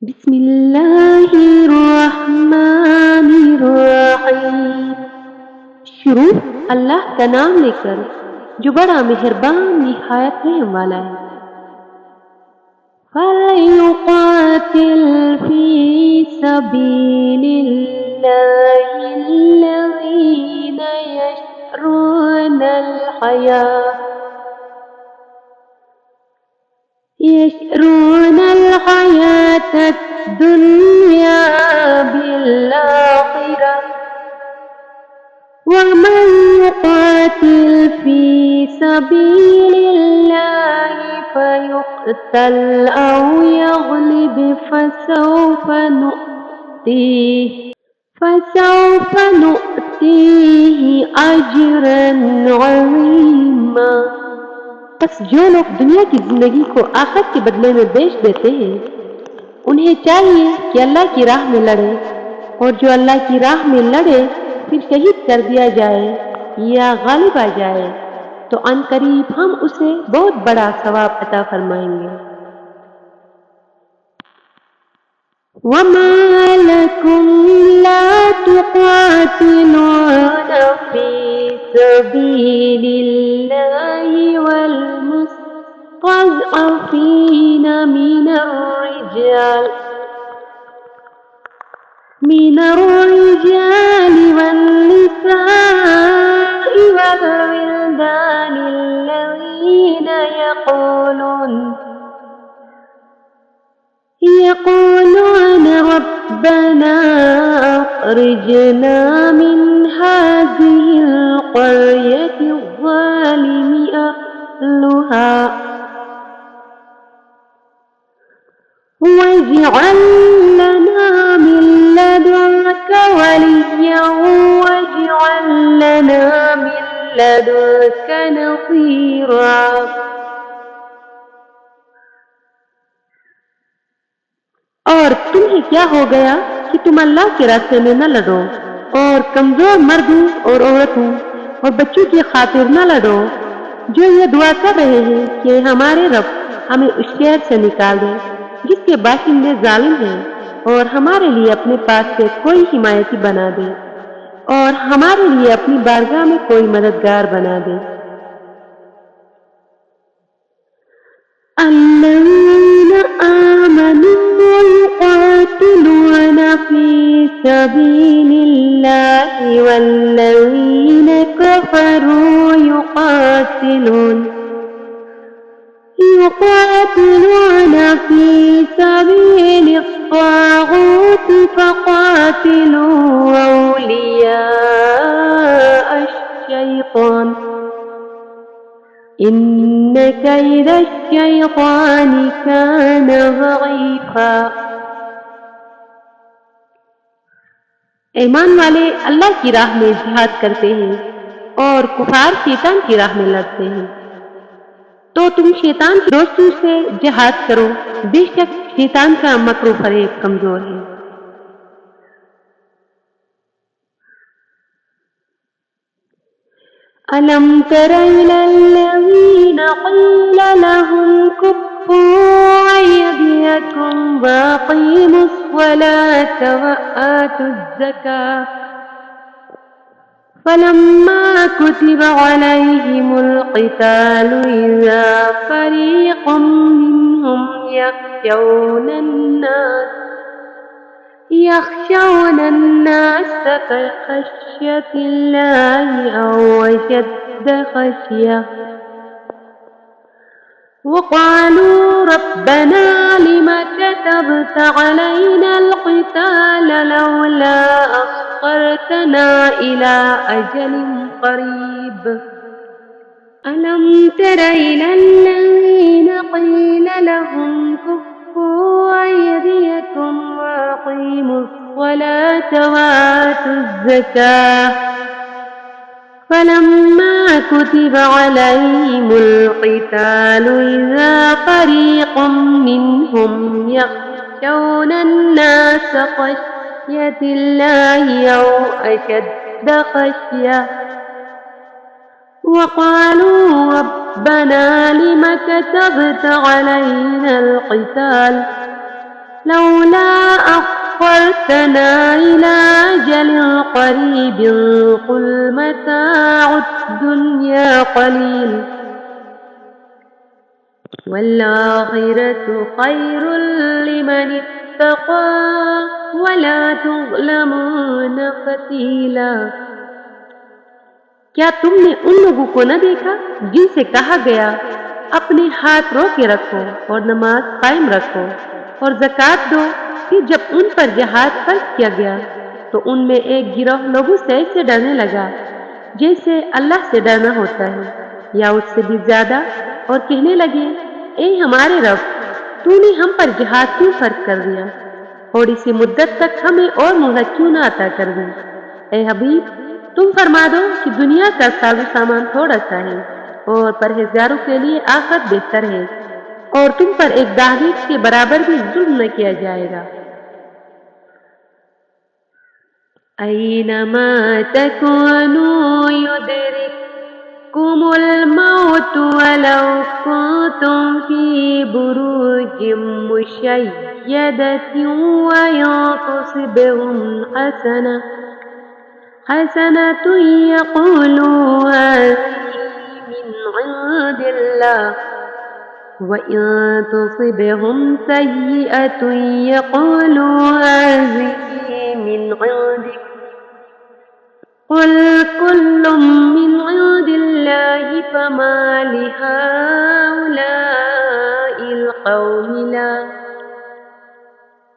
بسم اللہ الرحمن الرحیم۔ شروع اللہ کا نام لے کر جو بڑا مہربان نہایت رحم والا ہے۔ فَلْيُقَاتِلْ فِي سَبِيلِ اللَّهِ الَّذِينَ يشرون الحياة الدنيا بالآخرة ومن يقاتل في سبيل الله فيقتل أو يغلب فسوف نؤتيه أجرا عظيما۔ بس جو لوگ دنیا کی زندگی کو آخرت کے بدلے میں بیچ دیتے ہیں انہیں چاہیے کہ اللہ کی راہ میں لڑے، اور جو اللہ کی راہ میں لڑے پھر شہید کر دیا جائے یا غالب آ جائے تو ان قریب ہم اسے بہت بڑا ثواب عطا فرمائیں گے۔ وَمَا لَكُمْ لَا تُقَاتِلُونَ فِي سَبِيلِ اللَّهِ والمستضعفين من الرجال والنساء والولدان الذين يقولون ربنا أخرجنا من هذه القرية الظالم أهلها واجعل لنا من لدنك وليا واجعل لنا من لدنك نصيرا۔ اور تمہیں کیا ہو گیا کہ تم اللہ کے راستے میں نہ لڑو، اور کمزور مردوں اور عورتوں اور بچوں کی خاطر نہ لڑو جو یہ دعا کر رہے ہیں کہ ہمارے رب ہمیں اس شہر سے نکال دے جس کے باشندے ظالم ہیں، اور ہمارے لیے اپنے پاس سے کوئی حمایتی بنا دے، اور ہمارے لیے اپنی بارگاہ میں کوئی مددگار بنا دے۔ الذين آمنوا يقاتلون في سبيل الله والذين كفروا يقاتلون في سبيل الطاغوت فقاتلوا أولياء الشيطان إن كيد الشيطان كان ضعيفا۔ ایمان والے اللہ کی راہ میں جہاد کرتے ہیں اور کفار شیطان کی راہ میں لڑتے ہیں، تو تم شیطان کے دوستوں سے جہاد کرو، بے شک شیطان کا مکر و فریب کمزور ہے۔ أَلَمْ تَرَ إِلَى الَّذِينَ قِيلَ لَهُمْ كُفُّوا أَيْدِيَكُمْ وَأَقِيمُوا الصَّلَاةَ وَآتُوا الزَّكَاةَ فَلَمَّا كُتِبَ عَلَيْهِمُ الْقِتَالُ إِذَا فَرِيقٌ مِّنْهُمْ يخشون الناس كخشية الله أو أشد خشية وقالوا ربنا لم كتبت علينا القتال لولا أخرتنا إلى أجل قريب ألم تر إلى الذين قيل لهم كفوا أيديكم وأقيموا الصلاة وآتوا الزكاة فلما كتب عليهم القتال إذا فريق منهم يخشون الناس خشية الله أو أشد خشية وقالوا ربنا لم كتبت علينا القتال لولا أخرتنا إلى أجل قريب قل متاع الدنيا قليل والآخرة خير لمن اتقى ولا تظلمون فتیلا۔ کیا تم نے ان لوگوں کو نہ دیکھا جن سے کہا گیا اپنے ہاتھ رو کے رکھو اور نماز قائم رکھو اور زکوٰۃ دو، پھر جب ان پر جہاد فرض کیا گیا تو ان میں ایک گروہ لوگوں سے ایسے ڈرنے لگا جیسے اللہ سے ڈرنا ہوتا ہے یا اس سے بھی زیادہ، اور کہنے لگے اے ہمارے رب، تو نے ہم پر جہاد کیوں فرض کر دیا اور اسی مدت تک ہمیں اور مہلت کیوں نہ عطا کر دی؟ اے حبیب، تم فرما دو کہ دنیا کا ساز و سامان تھوڑا سا ہے اور پرہیزگاروں کے لیے آخرت بہتر ہے، اور تم پر ایک دہلیز کے برابر بھی ظلم نہ کیا جائے گا۔ اینما تکونوا یدرککم الموت ولو کنتم فی بروج مشیدۃ وإن تصبهم حسنة يقولوا هذه من عند الله وإن تصبهم سيئة يقولوا هذه من عندك قل كل من عند الله فما لهؤلاء القوم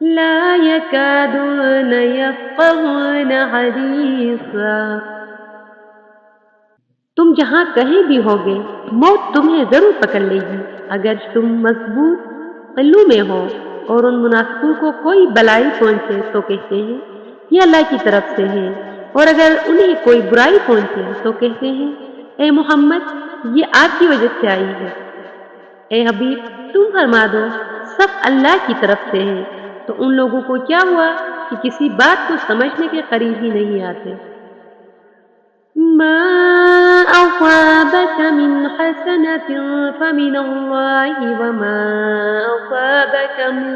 لا يكادون يفقهون حديثا۔ تم جہاں کہیں بھی ہوگے موت تمہیں ضرور پکڑ لے گی اگر تم مضبوط قلعوں میں ہو، اور ان منافقوں کو کوئی بلائی پہنچے تو کہتے ہیں یہ اللہ کی طرف سے ہے، اور اگر انہیں کوئی برائی پہنچے تو کہتے ہیں اے محمد یہ آپ کی وجہ سے آئی ہے۔ اے حبیب تم فرما دو سب اللہ کی طرف سے ہے، تو ان لوگوں کو کیا ہوا کہ کسی بات کو سمجھنے کے قریب ہی نہیں آتے۔ ما أصابك من حسنة فمن الله وما أصابك من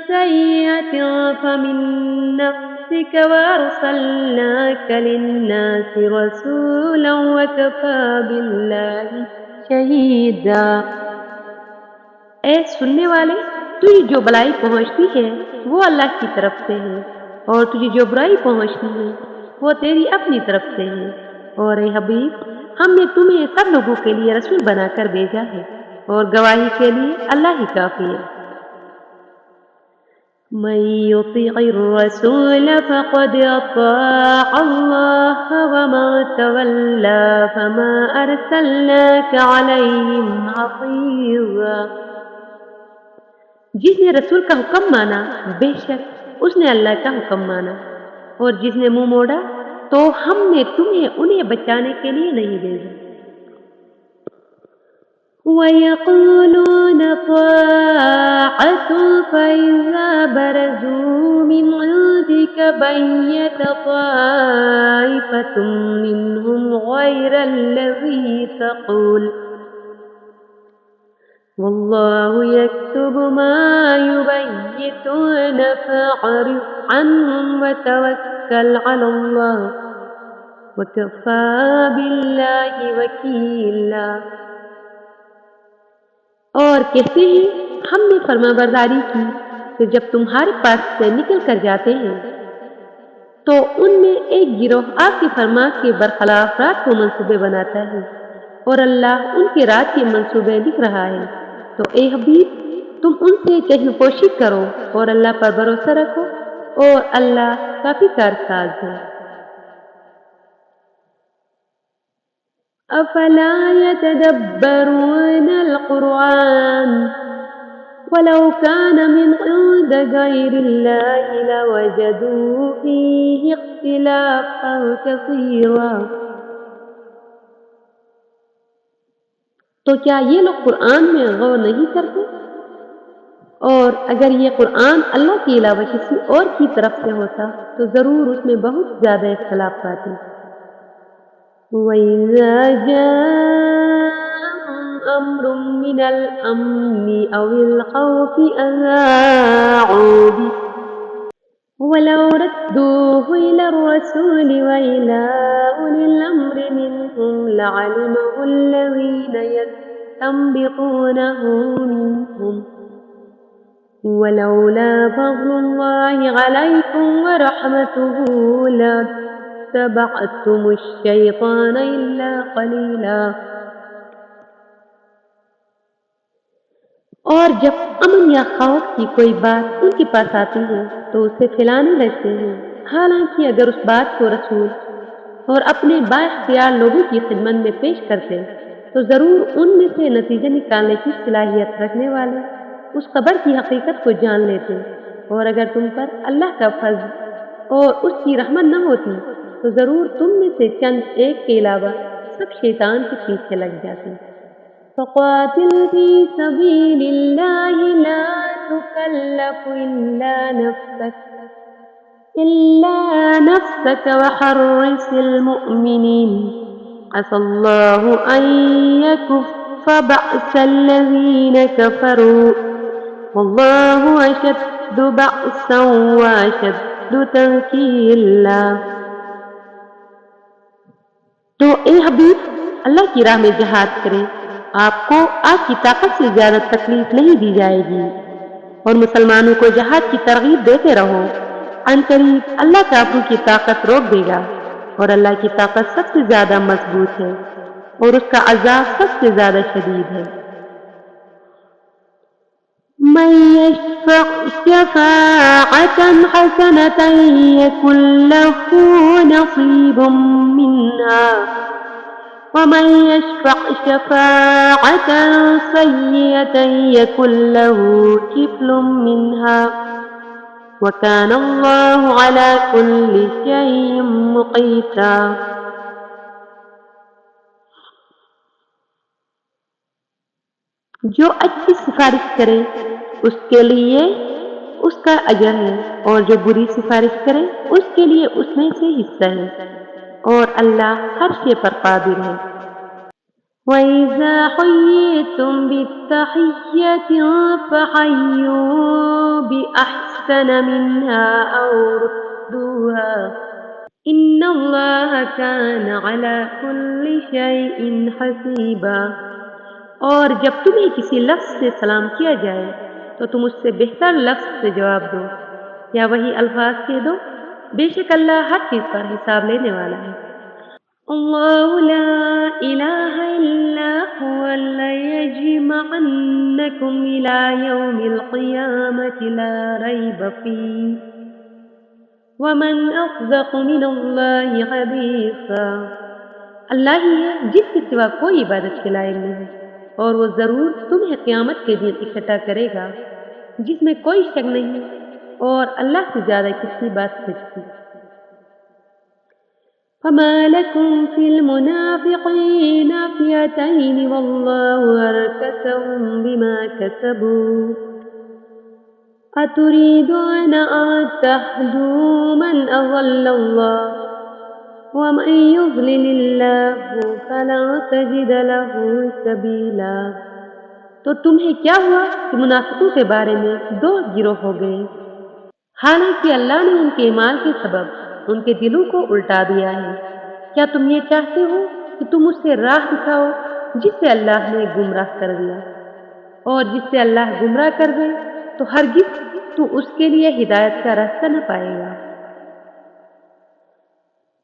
سيئة فمن نفسك وأرسلناك للناس رسولا وكفى بالله شهيدا۔ اے سننے والے، تجھے جو بلائی پہنچتی ہے وہ اللہ کی طرف سے ہے، اور تجھے جو برائی پہنچتی ہے وہ تیری اپنی طرف سے ہے، اور اے حبیب ہم نے تمہیں سب لوگوں کے لیے رسول بنا کر بھیجا ہے، اور گواہی کے لیے اللہ ہی کافی ہے۔ من يطع الرسول فقد اطاع الله ومن تولى فما ارسلناك عليهم حفيظا۔ جس نے رسول کا حکم مانا بے شک اس نے اللہ کا حکم مانا، اور جس نے منہ موڑا تو ہم نے تمہیں انہیں بچانے کے لیے نہیں بھیجا۔ وَيَقُولُونَ طَاعَةٌ فَإِذَا بَرَزُوا مِنْ عِنْدِكَ بَيَّتَ طَائِفَةٌ مِّنْهُمْ غَيْرَ الَّذِي تَقُولُ وَاللَّهُ يَكْتُبُ مَا يُبَيِّتُونَ فَأَعْرِضْ عَنْهُمْ وَتَوَكَّلْ عَلَى اللَّهِ وَكَفَى بِاللَّهِ وَكِيلًا۔ اور کہتے ہیں ہم نے فرما برداری کی، تو جب تمہارے پاس سے نکل کر جاتے ہیں تو ان میں ایک گروہ آپ کے فرمان کے برخلاف رات کو منصوبے بناتا ہے، اور اللہ ان کے رات کے منصوبے لکھ رہا ہے۔ تو اے حبیب تم ان سے چشم پوشی کرو اور اللہ پر بھروسہ رکھو، اور اللہ کافی کارساز ہے۔ افلا يتدبرون القرآن ولو كان من عند غير الله لوجدوا فيه اختلافا كثيرا۔ تو کیا یہ لوگ قرآن میں غور نہیں کرتے؟ اور اگر یہ قرآن اللہ کے علاوہ کسی اور کی طرف سے ہوتا تو ضرور اس میں بہت زیادہ اختلاف پاتے۔ وَإِذَا جَاءَهُمْ أمر من الأمن أو الخوف أذاعوا به ولو ردوه إلى الرسول وإلى أولي الأمر منهم لعلمه الذين يستنبطونه منهم ولولا فضل الله عليكم ورحمته لاتبعتم الشيطان إلا قليلا۔ اور جب امن یا خوف کی کوئی بات ان کے پاس آتی ہے تو اسے پھیلانے لگتے ہیں، حالانکہ اگر اس بات کو رسول اور اپنے بااختیار لوگوں کی خدمت میں پیش کرتے تو ضرور ان میں سے نتیجہ نکالنے کی صلاحیت رکھنے والے اس خبر کی حقیقت کو جان لیتے، اور اگر تم پر اللہ کا فضل اور اس کی رحمت نہ ہوتی تو ضرور تم میں سے چند ایک کے علاوہ سب شیطان کے پیچھے لگ جاتے۔ فقاتل في سبيل الله لا تكلف إلا نفسك وحرص المؤمنين عسى الله أن يكف بأس الذين كفروا والله أشد بأسا وأشد تنكيلا۔ تو اے حبیب اللہ کی راہ میں جہاد کریں، آپ کو آج کی طاقت سے زیادہ تکلیف نہیں دی جائے گی، اور مسلمانوں کو جہاد کی ترغیب دیتے رہو، عنقریب اللہ کافروں کی طاقت روک دے گا، اور اللہ کی طاقت سب سے زیادہ مضبوط ہے اور اس کا عذاب سب سے زیادہ شدید ہے۔ من يشفع شفاعة حسنة يكن له نصيب منها ومن يشفع شفاعة سيئة يكن له كفل منها وكان الله على كل شيء مقيتا۔ جو اچھی سفارش کرے اس کے لیے اس کا اجر ہے، اور جو بری سفارش کرے اس کے لیے اس میں سے حصہ ہے، اور اللہ ہر شے پر قادر ہے۔ وَإِذَا حُيِّيتُم بِالتَّحِيَّةِ فَحَيُّوا بِأَحْسَنَ مِنْهَا أَوْ رُدُّوهَا إِنَّ اللَّهَ كَانَ عَلَى كُلِّ شَيْءٍ حَسِيبًا۔ اور جب تمہیں کسی لفظ سے سلام کیا جائے تو تم اس سے بہتر لفظ سے جواب دو یا وہی الفاظ کہہ دو، بے شک اللہ ہر چیز پر حساب لینے والا ہے۔ اللہ لا الہ الا هو لیجمعنکم الی یوم القیامۃ لا ریب فیہ ومن اصدق من اللہ حدیثا۔ اللہ ہی ہے جس کے سوا کوئی عبادت کے لائق نہیں، اور وہ ضرور تمہیں قیامت کے دن اکٹھا کرے گا جس میں کوئی شک نہیں، اور اللہ سے زیادہ کس کی بات سچی۔ فما لكم في المنافقين فئتين والله أركسهم بما كسبوا أتريدون أن تهدوا من أضل الله ومن يضلل الله فلن تجد له سبيلا۔ تو تمہیں کیا ہوا کہ منافقوں کے بارے میں دو گروہ ہو گئے، حالانکہ اللہ نے ان کے اعمال کے سبب ان کے دلوں کو الٹا دیا ہے۔ کیا تم یہ چاہتے ہو کہ تم اسے راہ دکھاؤ جس سے اللہ نے گمراہ کر دیا، اور جس سے اللہ گمراہ کر دے تو ہرگز تو اس کے لیے ہدایت کا راستہ نہ پائے گا۔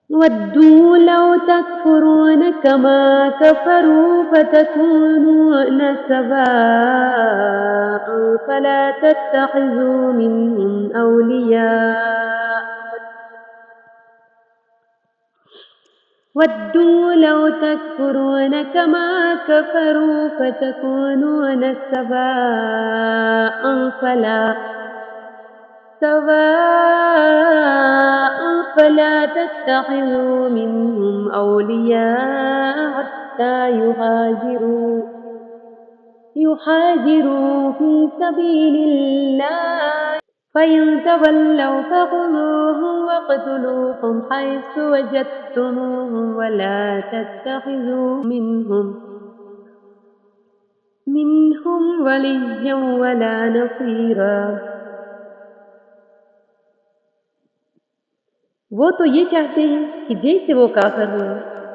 وَدُّوا لَوْ تَكْفُرُونَ كَمَا كَفَرُوا فَتَكُونُونَ سَوَاءً فَلَا تَتَّخِذُوا مِنْهُمْ أَوْلِيَاءَ وَدُّوا لَوْ تَكْفُرُونَ كَمَا كَفَرُوا فَتَكُونُونَ سَوَاءً فَلَا تَتَّخِذُوا مِنْهُمْ أَوْلِيَاءَ حَتَّى يُهَاجِرُوا فِي سَبِيلِ اللَّهِ فَإِن تَوَلَّوْا فَخُذُوهُمْ وَاقْتُلُوهُمْ حَيْثُ وَجَدتُّمُوهُمْ وَلَا تَتَّخِذُوا مِنْهُمْ منهم وليا ولا نصيرا. وہ تو یہ چاہتے ہیں کہ جیسے وہ کافر ہوئے،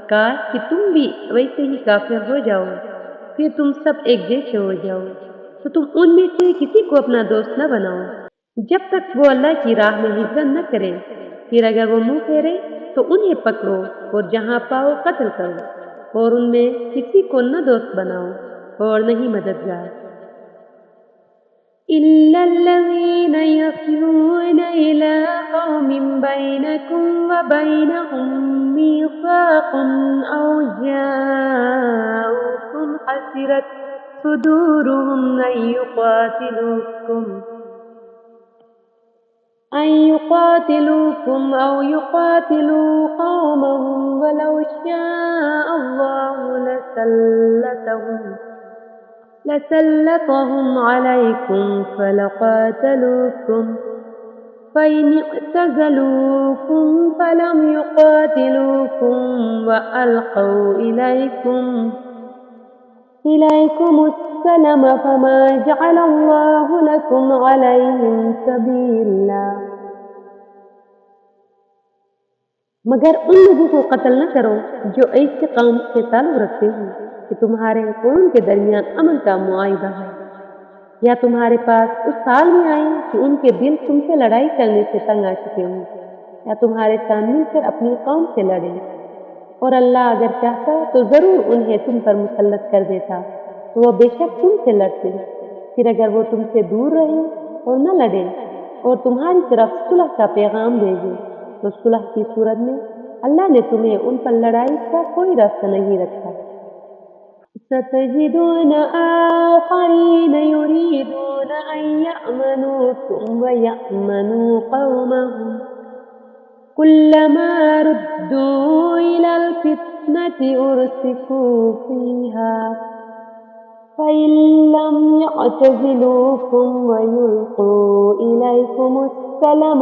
کاش کہ تم بھی ویسے ہی کافر ہو جاؤ، پھر تم سب ایک جیسے ہو جاؤ، تو تم ان میں سے کسی کو اپنا دوست نہ بناؤ جب تک وہ اللہ کی راہ میں ہجرت نہ کرے، پھر اگر وہ منہ پھیرے تو انہیں پکڑو اور جہاں پاؤ قتل کرو، اور ان میں کسی کو نہ دوست بناؤ اور نہیں مددگار. إلا الذين يصلون إلى قوم بينكم وبينهم ميثاق أو جاءوكم حسرت صدورهم أن يقاتلوكم أو يقاتلوا قومهم ولو شاء الله لسلطهم عليكم فلقاتلوكم فإن اعتزلوكم فلم يقاتلوكم وألقوا إليكم السلم فما جعل الله لكم عليهم سبيلا. مگر ان لوگوں کو قتل نہ کرو جو ایسے قوم سے تعلق رکھتے ہیں کہ تمہارے اور ان کے درمیان امن کا معاہدہ ہے، یا تمہارے پاس اس حال میں آئیں کہ ان کے دل تم سے لڑائی کرنے سے تنگ آ چکے ہوں، یا تمہارے ساتھ مل کر اپنی قوم سے لڑیں، اور اللہ اگر چاہتا تو ضرور انہیں تم پر مسلط کر دیتا، تو وہ بے شک تم سے لڑتے. پھر اگر وہ تم سے دور رہیں اور نہ لڑیں اور تمہاری طرف صلح کا پیغام بھیجیں، تو صلح کی صورت میں اللہ نے تمہیں ان پر لڑائی کا کوئی راستہ نہیں رکھا. ستجدون آخرين يريدون أن يأمنوكم ويأمنوا قومهم كلما ردوا إلى الفتنة أرسكوا فيها فإن لم يعتزلوكم ويلقوا إليكم السلم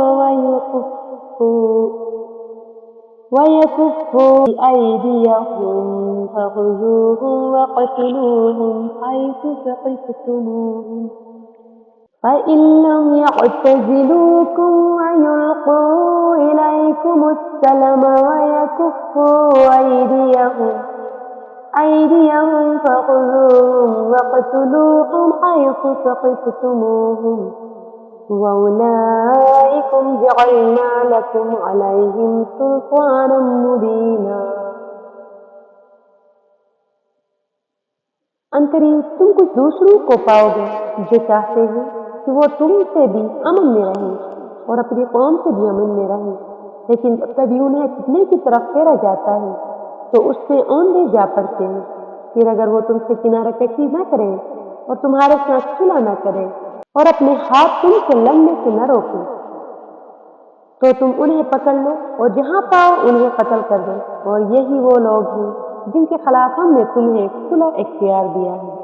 ويكفوا أيديهم فخذوهم وقتلوهم حيث ثقفتموهم فإن لم يعتزلوكم ويلقوا إليكم السلم ويكفوا أيديهم فخذوهم وقتلوهم حيث ثقفتموهم وأولئكم جعلنا لكم عليهم سلطانا مبينا. عنقریب تم کچھ دوسروں کو پاؤ گے جو چاہتے ہیں کہ وہ تم سے بھی امن میں رہیں اور اپنی قوم سے بھی امن میں رہیں، لیکن جب کبھی انہیں فتنے کی طرف پھیرا جاتا ہے تو اس سے اوندے جا پڑتے ہیں. پھر اگر وہ تم سے کنارہ کشی نہ کریں اور تمہارے ساتھ صلح نہ کریں اور اپنے ہاتھ تم سے لڑنے سے نہ روکیں، تو تم انہیں پکڑ لو اور جہاں پاؤ انہیں قتل کر دو، اور یہی وہ لوگ ہیں جن کے خلاف ہم نے تمہیں صلح اختیار دیا ہے.